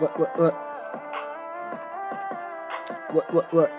Ouais, ouais, ouais. Ouais, ouais, ouais.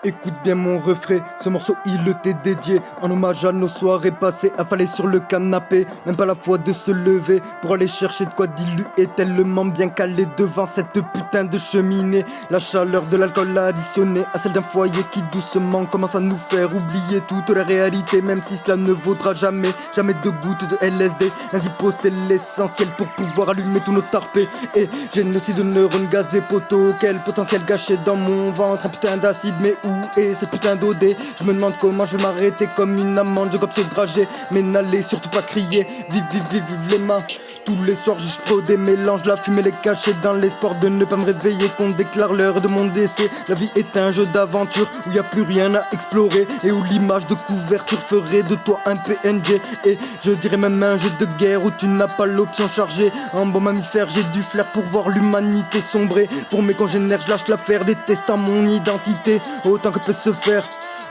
Écoute bien mon refrain, ce morceau il t'est dédié en hommage à nos soirées passées, affalées sur le canapé, même pas la foi de se lever pour aller chercher de quoi diluer tellement bien calé devant cette putain de cheminée. La chaleur de l'alcool additionnée à celle d'un foyer qui doucement commence à nous faire oublier toute la réalité, même si cela ne vaudra jamais de gouttes de LSD. Un zippo c'est l'essentiel pour pouvoir allumer tous nos tarpés. Et génocide de neurones gazés poteaux, quel potentiel gâché dans mon ventre, un putain d'acide mais où est cette putain d'OD? Je me demande comment je vais m'arrêter comme une amande, je gobe ce dragé, mais n'allez surtout pas crier, vive, vive, vive, vive les mains. Tous les soirs juste pro des mélanges, la fumée les cacher dans l'espoir de ne pas me réveiller, qu'on déclare l'heure de mon décès. La vie est un jeu d'aventure où y a plus rien à explorer et où l'image de couverture ferait de toi un PNG. Et je dirais même un jeu de guerre où tu n'as pas l'option chargée. En bon mammifère j'ai du flair pour voir l'humanité sombrer. Pour mes congénères je lâche l'affaire, détestant mon identité autant que peut se faire.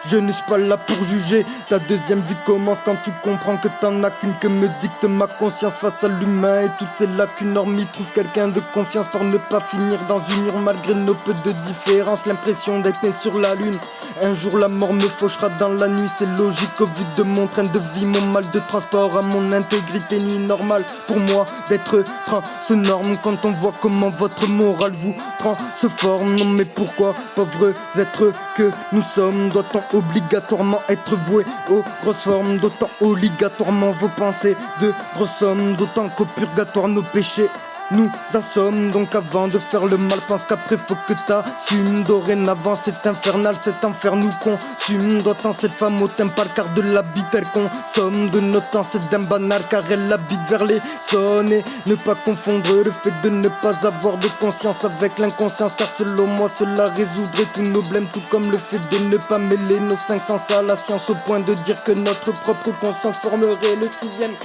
Je ne suis pas là pour juger. Ta deuxième vie commence quand tu comprends que t'en as qu'une, que me dicte ma conscience face à l'humain et toutes ces lacunes. Hormis trouve quelqu'un de confiance pour ne pas finir dans une urne malgré nos peu de différence. L'impression d'être né sur la lune. Un jour la mort me fauchera dans la nuit, c'est logique au vu de mon train de vie, mon mal de transport à mon intégrité nuit normale pour moi d'être transnorme quand on voit comment votre morale vous transforme. Non mais pourquoi, pauvres êtres que nous sommes, doit-on obligatoirement être voué aux grosses formes, d'autant obligatoirement vos pensées de grosses sommes, d'autant qu'au purgatoire nos péchés nous assomment. Donc avant de faire le mal, pense qu'après faut que t'assumes. Dorénavant c'est infernal, cet enfer nous consume. D'autant cette femme au teint pâle car de l'habit elle consomme. De notre temps c'est d'un banal car elle habite vers les sonnes. Et ne pas confondre le fait de ne pas avoir de conscience avec l'inconscience, car selon moi cela résoudrait tous nos blèmes, tout comme le fait de ne pas mêler nos cinq sens à la science, au point de dire que notre propre conscience formerait le sixième